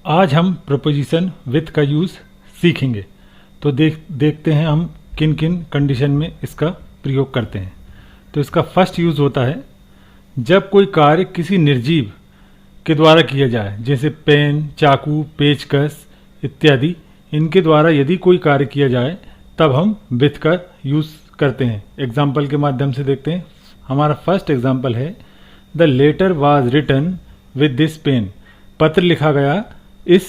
आज हम preposition with का यूज़ सीखेंगे। तो देखते हैं हम किन किन कंडीशन में इसका प्रयोग करते हैं। तो इसका फर्स्ट यूज़ होता है जब कोई कार्य किसी निर्जीव के द्वारा किया जाए, जैसे पेन, चाकू, पेचकस इत्यादि, इनके द्वारा यदि कोई कार्य किया जाए तब हम विथ का यूज़ करते हैं। एग्जाम्पल के माध्यम से देखते हैं। हमारा फर्स्ट एग्जाम्पल है the letter was written with this pen. पत्र लिखा गया इस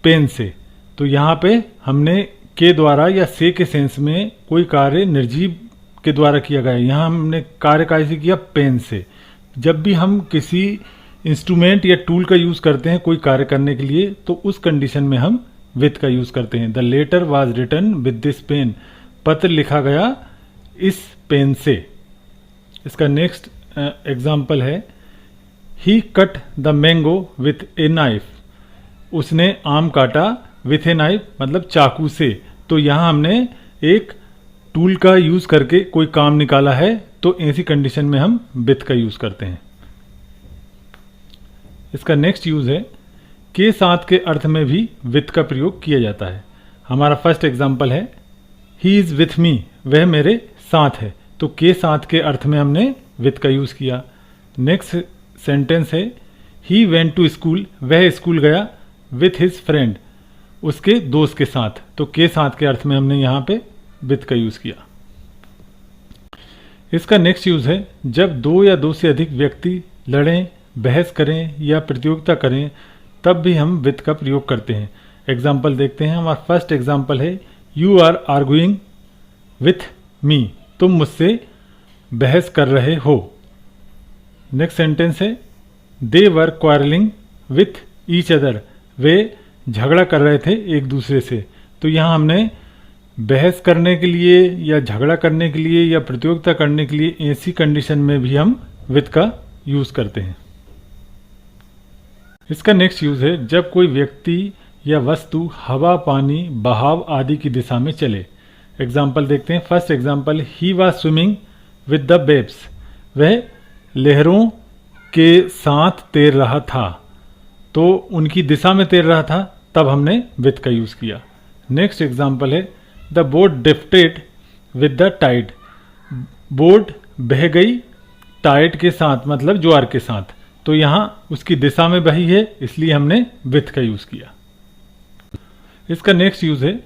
पेन से। तो यहाँ पे हमने के द्वारा या से के सेंस में कोई कार्य निर्जीव के द्वारा किया गया। यहाँ हमने कार्य कैसे किया? पेन से। जब भी हम किसी इंस्ट्रूमेंट या टूल का यूज़ करते हैं कोई कार्य करने के लिए, तो उस कंडीशन में हम विथ का यूज़ करते हैं। The letter was written with this pen. पत्र लिखा गया इस पेन से। इसका नेक्स्ट एग्जाम्पल है ही cut the mango with a knife. उसने आम काटा विथ ए नाइफ मतलब चाकू से। तो यहाँ हमने एक टूल का यूज़ करके कोई काम निकाला है, तो ऐसी कंडीशन में हम विथ का यूज़ करते हैं। इसका नेक्स्ट यूज़ है के साथ के अर्थ में भी विथ का प्रयोग किया जाता है। हमारा फर्स्ट एग्जाम्पल है ही इज़ विथ मी। वह मेरे साथ है। तो के साथ के अर्थ में हमने विथ का यूज़ किया। नेक्स्ट सेंटेंस है ही वेंट टू स्कूल। वह स्कूल गया विथ हिज फ्रेंड, उसके दोस्त के साथ। तो के साथ के अर्थ में हमने यहाँ पे विथ का यूज़ किया। इसका नेक्स्ट यूज़ है जब दो या दो से अधिक व्यक्ति लड़ें, बहस करें या प्रतियोगिता करें, तब भी हम विथ का प्रयोग करते हैं। एग्जाम्पल देखते हैं। हमारा फर्स्ट एग्जाम्पल है you are arguing with me. तुम मुझसे बहस कर रहे हो। नेक्स्ट सेंटेंस है they were quarrelling with each other. वे झगड़ा कर रहे थे एक दूसरे से। तो यहाँ हमने बहस करने के लिए या झगड़ा करने के लिए या प्रतियोगिता करने के लिए ऐसी कंडीशन में भी हम विथ का यूज़ करते हैं। इसका नेक्स्ट यूज़ है जब कोई व्यक्ति या वस्तु हवा, पानी, बहाव आदि की दिशा में चले। एग्जाम्पल देखते हैं। First example he was swimming with the waves. वह लहरों के साथ तैर रहा था। तो उनकी दिशा में तैर रहा था, तब हमने विथ का यूज़ किया। नेक्स्ट एग्जाम्पल है the boat drifted with the tide. Boat बह गई टाइड के साथ मतलब ज्वार के साथ। तो यहाँ उसकी दिशा में बही है, इसलिए हमने विथ का यूज़ किया। इसका नेक्स्ट यूज़ है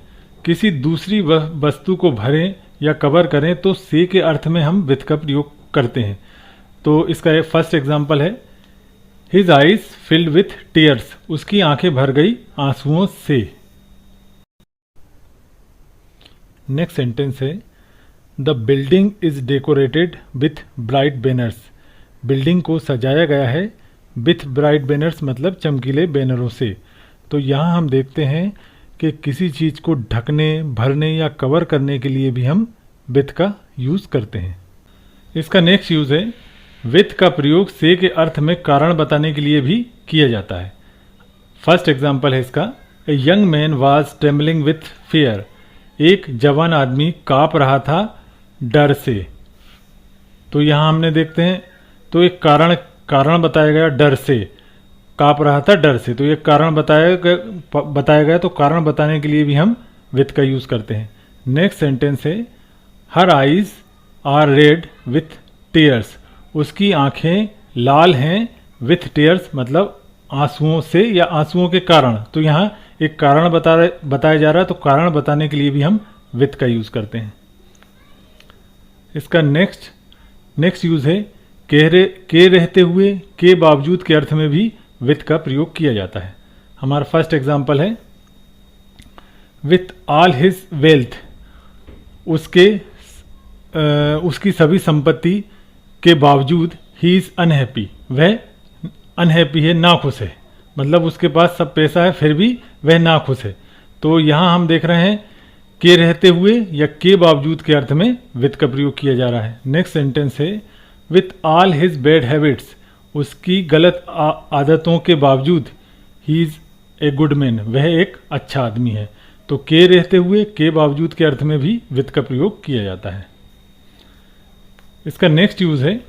किसी दूसरी वस्तु को भरें या कवर करें, तो से के अर्थ में हम विथ का प्रयोग करते हैं। तो इसका फर्स्ट एग्जाम्पल है his eyes filled with tears. उसकी आंखें भर गई आंसुओं से। नेक्स्ट सेंटेंस है the building is decorated with bright banners. Building को सजाया गया है विथ ब्राइट बैनर्स मतलब चमकीले बैनरों से। तो यहाँ हम देखते हैं कि किसी चीज़ को ढकने, भरने या कवर करने के लिए भी हम विथ का यूज़ करते हैं। इसका नेक्स्ट यूज़ है विथ का प्रयोग से के अर्थ में कारण बताने के लिए भी किया जाता है। फर्स्ट एग्जाम्पल है इसका a young man was trembling with fear. एक जवान आदमी काँप रहा था डर से। तो यहाँ हमने देखते हैं तो एक कारण बताया गया डर से। काँप रहा था डर से, तो ये कारण बताया गया। तो कारण बताने के लिए भी हम विथ का यूज़ करते हैं। नेक्स्ट सेंटेंस है her eyes are red with tears. उसकी आंखें लाल हैं विथ टीयर्स मतलब आंसुओं से या आंसुओं के कारण। तो यहाँ एक कारण बताया जा रहा है, तो कारण बताने के लिए भी हम विथ का यूज़ करते हैं। इसका नेक्स्ट यूज़ है के रहते हुए, के बावजूद के अर्थ में भी विथ का प्रयोग किया जाता है। हमारा फर्स्ट एग्जाम्पल है विथ ऑल हिज वेल्थ। उसकी सभी संपत्ति के बावजूद ही इज़ अनहैप्पी। वह अनहैप्पी है, नाखुश है। मतलब उसके पास सब पैसा है फिर भी वह नाखुश है। तो यहाँ हम देख रहे हैं के रहते हुए या के बावजूद के अर्थ में विथ का प्रयोग किया जा रहा है। नेक्स्ट सेंटेंस है with all his bad habits. उसकी गलत आदतों के बावजूद he is a good man. वह एक अच्छा आदमी है। तो के रहते हुए, के बावजूद के अर्थ में भी विथ का प्रयोग किया जाता है। इसका नेक्स्ट यूज़ है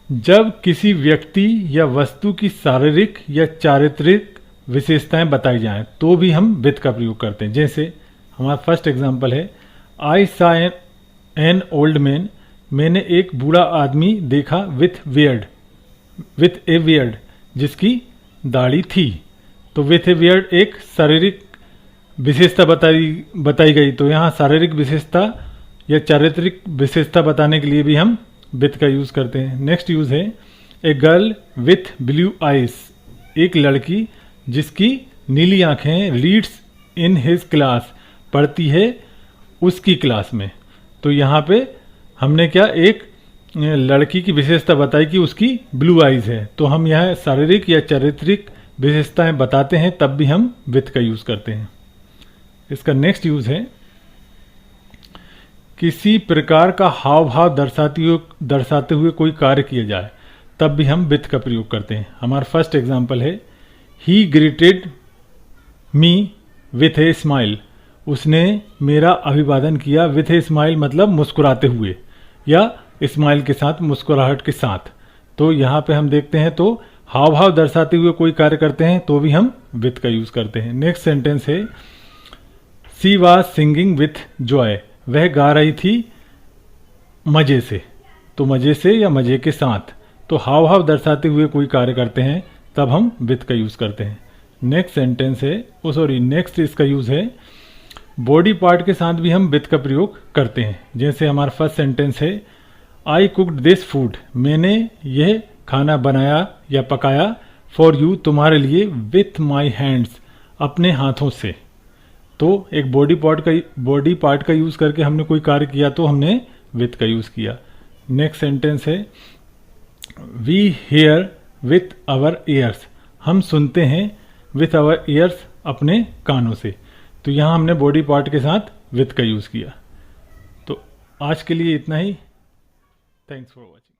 जब किसी व्यक्ति या वस्तु की शारीरिक या चारित्रिक विशेषताएं बताई जाएं तो भी हम विथ का प्रयोग करते हैं। जैसे हमारा फर्स्ट एग्जांपल है, आई सा एन ओल्ड मैन, मैंने एक बूढ़ा आदमी देखा विथ ए बियर्ड, जिसकी दाढ़ी थी। तो विथ ए बियर्ड एक शारीरिक विशेषता बताई गई, तो यहाँ शारीरिक विशेषता या चारित्रिक विशेषता बताने के लिए भी हम विथ का यूज करते हैं। नेक्स्ट यूज है, a girl with blue eyes, एक लड़की जिसकी नीली आंखें हैं, रीड्स इन हिज क्लास, पढ़ती है उसकी क्लास में। तो यहाँ पे हमने क्या एक लड़की की विशेषता बताई कि उसकी ब्लू आइज है, तो हम यह शारीरिक या चारित्रिक विशेषताएं बताते हैं तब भी हम विथ का यूज करते हैं। इसका नेक्स्ट यूज है, किसी प्रकार का हाव भाव दर्शाते हुए कोई कार्य किया जाए तब भी हम विथ का प्रयोग करते हैं। हमारा फर्स्ट एग्जाम्पल है, ही greeted me with a smile, उसने मेरा अभिवादन किया विथ ए स्माइल मतलब मुस्कुराते हुए या स्माइल के साथ, मुस्कुराहट के साथ। तो यहाँ पे हम देखते हैं तो हाव भाव दर्शाते हुए कोई कार्य करते हैं तो भी हम विथ का यूज करते हैं। नेक्स्ट सेंटेंस है, she was singing with Joy, वह गा रही थी मजे से। तो मजे से या मजे के साथ, तो हाव भाव दर्शाते हुए कोई कार्य करते हैं तब हम विथ का यूज करते हैं। नेक्स्ट सेंटेंस है, नेक्स्ट इसका यूज है, बॉडी पार्ट के साथ भी हम विथ का प्रयोग करते हैं। जैसे हमारा फर्स्ट सेंटेंस है, आई कुक्ड दिस फूड, मैंने यह खाना बनाया या पकाया, फॉर यू, तुम्हारे लिए, विथ माई हैंड्स, अपने हाथों से। तो एक बॉडी पार्ट का यूज करके हमने कोई कार्य किया तो हमने विथ का यूज किया। नेक्स्ट सेंटेंस है, we hear with our ears, हम सुनते हैं विथ आवर ईयर्स, अपने कानों से। तो यहाँ हमने बॉडी पार्ट के साथ विथ का यूज किया। तो आज के लिए इतना ही। Thanks for watching.